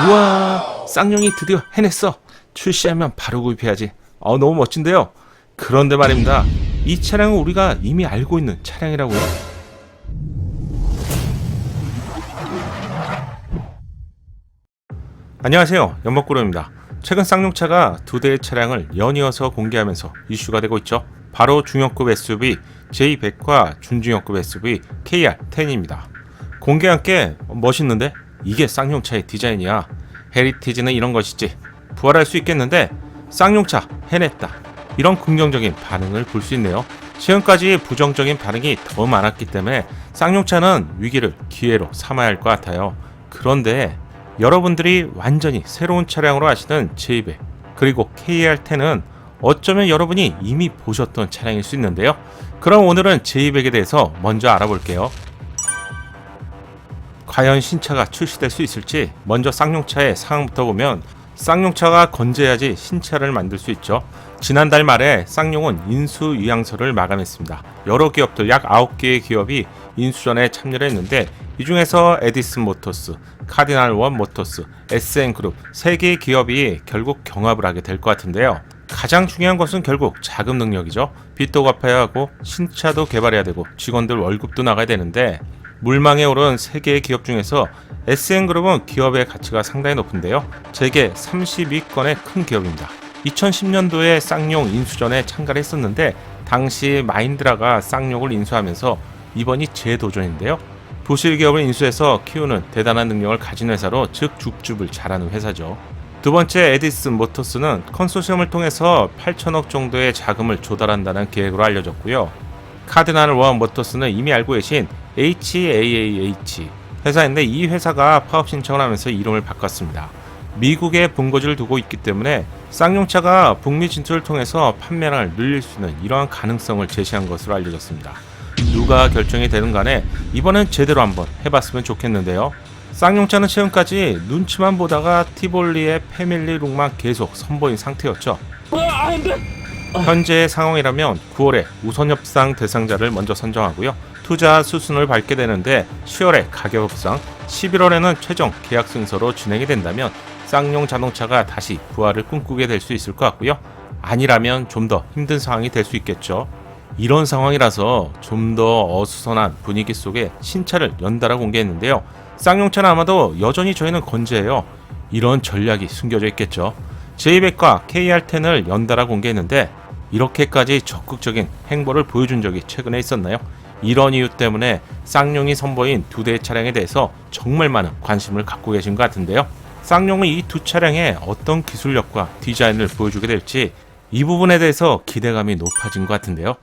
우와, 쌍용이 드디어 해냈어. 출시하면 바로 구입해야지. 너무 멋진데요. 그런데 말입니다, 이 차량은 우리가 이미 알고 있는 차량이라고요. 안녕하세요, 연목구름입니다. 최근 쌍용차가 두 대의 차량을 연이어서 공개하면서 이슈가 되고 있죠. 바로 중형급 SUV J100과 준중형급 SUV KR10입니다. 공개한 게 멋있는데 이게 쌍용차의 디자인이야. 헤리티지는 이런 것이지. 부활할 수 있겠는데 쌍용차 해냈다. 이런 긍정적인 반응을 볼 수 있네요. 지금까지 부정적인 반응이 더 많았기 때문에 쌍용차는 위기를 기회로 삼아야 할 것 같아요. 그런데 여러분들이 완전히 새로운 차량으로 아시는 J100 그리고 KR10은 어쩌면 여러분이 이미 보셨던 차량일 수 있는데요. 그럼 오늘은 J100에 대해서 먼저 알아볼게요. 과연 신차가 출시될 수 있을지 먼저 쌍용차의 상황부터 보면, 쌍용차가 건재해야지 신차를 만들 수 있죠. 지난달 말에 쌍용은 인수 위항서를 마감했습니다. 여러 기업들 약 9개의 기업이 인수전에 참여를 했는데, 이 중에서 에디슨 모터스, 카디널 원 모터스, SN그룹 3개의 기업이 결국 경합을 하게 될 것 같은데요. 가장 중요한 것은 결국 자금 능력이죠. 빚도 갚아야 하고 신차도 개발해야 되고 직원들 월급도 나가야 되는데, 물망에 오른 3개의 기업 중에서 SN그룹은 기업의 가치가 상당히 높은데요. 재계 32건의 큰 기업입니다. 2010년도에 쌍용 인수전에 참가를 했었는데, 당시 마인드라가 쌍용을 인수하면서 이번이 재도전인데요. 부실 기업을 인수해서 키우는 대단한 능력을 가진 회사로, 즉 줍줍을 잘하는 회사죠. 두 번째 에디슨 모터스는 컨소시엄을 통해서 8천억 정도의 자금을 조달한다는 계획으로 알려졌고요. 카디널 원 모터스는 이미 알고 계신 HAAH 회사인데, 이 회사가 파업 신청을 하면서 이름을 바꿨습니다. 미국에 본거지를 두고 있기 때문에 쌍용차가 북미 진출을 통해서 판매량을 늘릴 수 있는 이러한 가능성을 제시한 것으로 알려졌습니다. 누가 결정이 되든 간에 이번엔 제대로 한번 해봤으면 좋겠는데요. 쌍용차는 지금까지 눈치만 보다가 티볼리의 패밀리룩만 계속 선보인 상태였죠. 현재의 상황이라면 9월에 우선 협상 대상자를 먼저 선정하고요. 투자 수순을 밟게 되는데 10월에 가격 협상, 11월에는 최종 계약 순서로 진행이 된다면 쌍용 자동차가 다시 부활을 꿈꾸게 될 수 있을 것 같고요. 아니라면 좀 더 힘든 상황이 될 수 있겠죠. 이런 상황이라서 좀 더 어수선한 분위기 속에 신차를 연달아 공개했는데요. 쌍용차는 아마도 여전히 저희는 건재해요. 이런 전략이 숨겨져 있겠죠. J100과 KR10을 연달아 공개했는데 이렇게까지 적극적인 행보를 보여준 적이 최근에 있었나요? 이런 이유 때문에 쌍용이 선보인 두 대의 차량에 대해서 정말 많은 관심을 갖고 계신 것 같은데요. 쌍용은 이 두 차량에 어떤 기술력과 디자인을 보여주게 될지 이 부분에 대해서 기대감이 높아진 것 같은데요.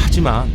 하지만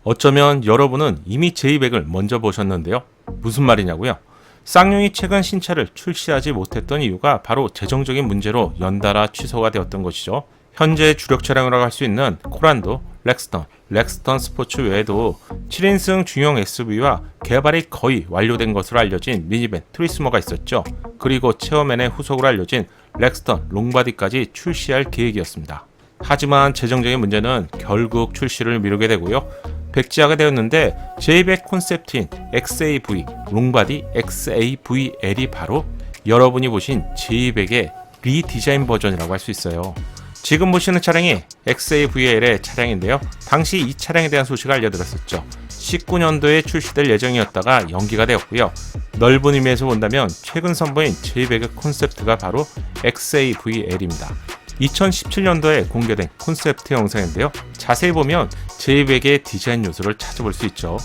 어쩌면 여러분은 이미 J100을 먼저 보셨는데요. 무슨 말이냐고요? 쌍용이 최근 신차를 출시하지 못했던 이유가 바로 재정적인 문제로 연달아 취소가 되었던 것이죠. 현재 주력 차량이라고 할 수 있는 코란도, 렉스턴 스포츠 외에도 7인승 중형 SUV와 개발이 거의 완료된 것으로 알려진 미니밴 트리스모가 있었죠. 그리고 체어맨의 후속으로 알려진 렉스턴 롱바디까지 출시할 계획이었습니다. 하지만 재정적인 문제는 결국 출시를 미루게 되고요. 백지화가 되었는데, J100 콘셉트인 XAV 롱바디 XAVL이 바로 여러분이 보신 J100의 리디자인 버전이라고 할 수 있어요. 지금 보시는 차량이 XAVL의 차량인데요. 당시 이 차량에 대한 소식을 알려드렸었죠. 19년도에 출시될 예정이었다가 연기가 되었고요. 넓은 의미에서 본다면 최근 선보인 J100의 콘셉트가 바로 XAVL입니다. 2017년도에 공개된 콘셉트 영상인데요. 자세히 보면 J100의 디자인 요소를 찾아볼 수 있죠.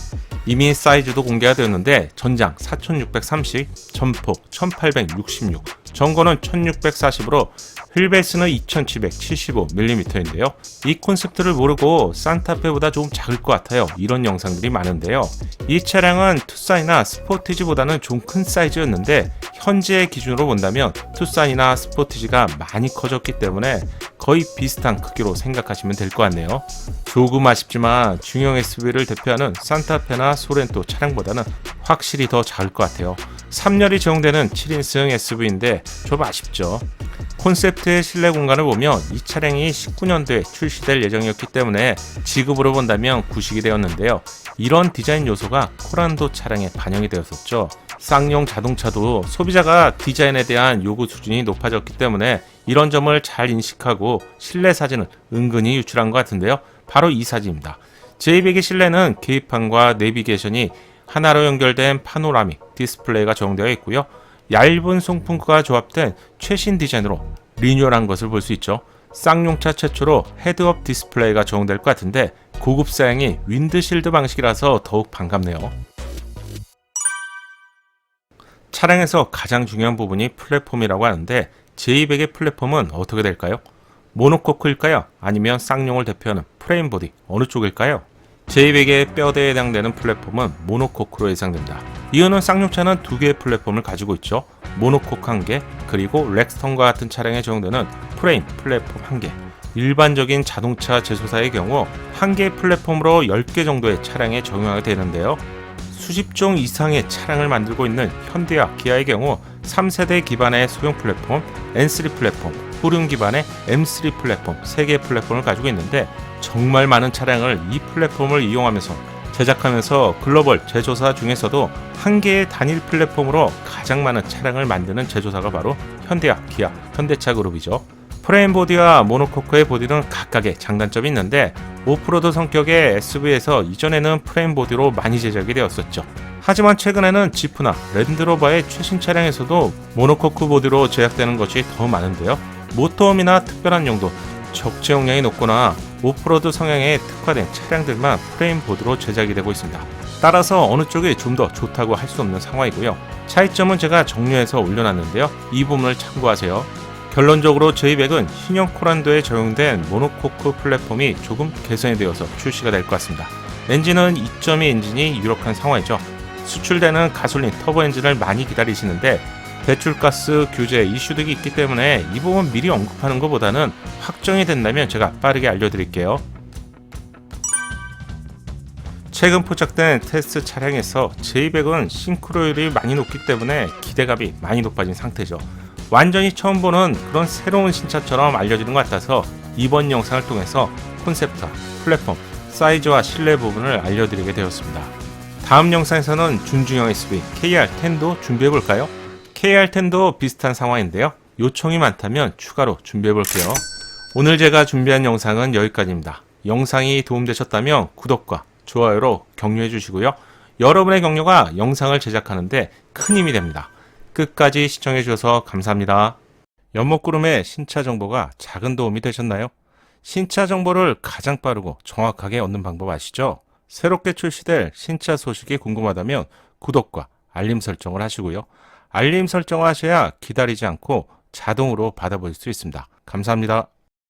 이미 사이즈도 공개가 되었는데, 전장 4630, 전폭 1866, 전고는 1640으로 휠베이스는 2775mm인데요. 이 콘셉트를 모르고 산타페보다 조금 작을 것 같아요. 이런 영상들이 많은데요. 이 차량은 투싼이나 스포티지보다는 좀 큰 사이즈였는데, 현재의 기준으로 본다면 투싼이나 스포티지가 많이 커졌기 때문에 거의 비슷한 크기로 생각하시면 될 것 같네요. 조금 아쉽지만 중형 SUV를 대표하는 산타페나 소렌토 차량보다는 확실히 더 작을 것 같아요. 3열이 제공되는 7인승 SUV인데 좀 아쉽죠. 콘셉트의 실내 공간을 보면 이 차량이 19년도에 출시될 예정이었기 때문에 지급으로 본다면 구식이 되었는데요. 이런 디자인 요소가 코란도 차량에 반영이 되었었죠. 쌍용 자동차도 소비자가 디자인에 대한 요구 수준이 높아졌기 때문에 이런 점을 잘 인식하고 실내 사진을 은근히 유출한 것 같은데요. 바로 이 사진입니다. J100의 실내는 계기판과 내비게이션이 하나로 연결된 파노라믹 디스플레이가 적용되어 있고요. 얇은 송풍구가 조합된 최신 디자인으로 리뉴얼한 것을 볼 수 있죠. 쌍용차 최초로 헤드업 디스플레이가 적용될 것 같은데 고급 사양이 윈드실드 방식이라서 더욱 반갑네요. 차량에서 가장 중요한 부분이 플랫폼이라고 하는데 J100의 플랫폼은 어떻게 될까요? 모노코크일까요? 아니면 쌍용을 대표하는 프레임 보디 어느 쪽일까요? J100의 뼈대에 해당되는 플랫폼은 모노코크로 예상됩니다. 이유는 쌍용차는 두 개의 플랫폼을 가지고 있죠. 모노코크 1개, 그리고 렉스턴과 같은 차량에 적용되는 프레임 플랫폼 1개. 일반적인 자동차 제조사의 경우 1개의 플랫폼으로 10개 정도의 차량에 적용하게 되는데요. 수십 종 이상의 차량을 만들고 있는 현대와 기아의 경우 3세대 기반의 소형 플랫폼, N3 플랫폼, 후륜 기반의 M3 플랫폼 3개의 플랫폼을 가지고 있는데 정말 많은 차량을 이 플랫폼을 이용하면서 제작하면서 글로벌 제조사 중에서도 한 개의 단일 플랫폼으로 가장 많은 차량을 만드는 제조사가 바로 현대와 기아, 현대차 그룹이죠. 프레임 보디와 모노코크의 보디는 각각의 장단점이 있는데 오프로드 성격의 SUV에서 이전에는 프레임 보디로 많이 제작이 되었었죠. 하지만 최근에는 지프나 랜드로버의 최신 차량에서도 모노코크 보디로 제작되는 것이 더 많은데요. 모터홈이나 특별한 용도, 적재 용량이 높거나 오프로드 성향에 특화된 차량들만 프레임 보드로 제작이 되고 있습니다. 따라서 어느 쪽이 좀 더 좋다고 할 수 없는 상황이고요. 차이점은 제가 정리해서 올려놨는데요. 이 부분을 참고하세요. 결론적으로 J100은 신형 코란도에 적용된 모노코크 플랫폼이 조금 개선이 되어서 출시가 될 것 같습니다. 엔진은 2.2 엔진이 유력한 상황이죠. 수출되는 가솔린 터보 엔진을 많이 기다리시는데 배출가스 규제 이슈 등이 있기 때문에 이 부분 미리 언급하는 것보다는 확정이 된다면 제가 빠르게 알려드릴게요. 최근 포착된 테스트 차량에서 J100은 싱크로율이 많이 높기 때문에 기대감이 많이 높아진 상태죠. 완전히 처음 보는 그런 새로운 신차처럼 알려지는 것 같아서 이번 영상을 통해서 콘셉트와 플랫폼, 사이즈와 실내 부분을 알려드리게 되었습니다. 다음 영상에서는 준중형 SUV KR10도 준비해볼까요? KR10도 비슷한 상황인데요. 요청이 많다면 추가로 준비해볼게요. 오늘 제가 준비한 영상은 여기까지입니다. 영상이 도움되셨다면 구독과 좋아요로 격려해 주시고요. 여러분의 격려가 영상을 제작하는데 큰 힘이 됩니다. 끝까지 시청해 주셔서 감사합니다. 연목구름의 신차 정보가 작은 도움이 되셨나요? 신차 정보를 가장 빠르고 정확하게 얻는 방법 아시죠? 새롭게 출시될 신차 소식이 궁금하다면 구독과 알림 설정을 하시고요. 알림 설정을 하셔야 기다리지 않고 자동으로 받아볼 수 있습니다. 감사합니다.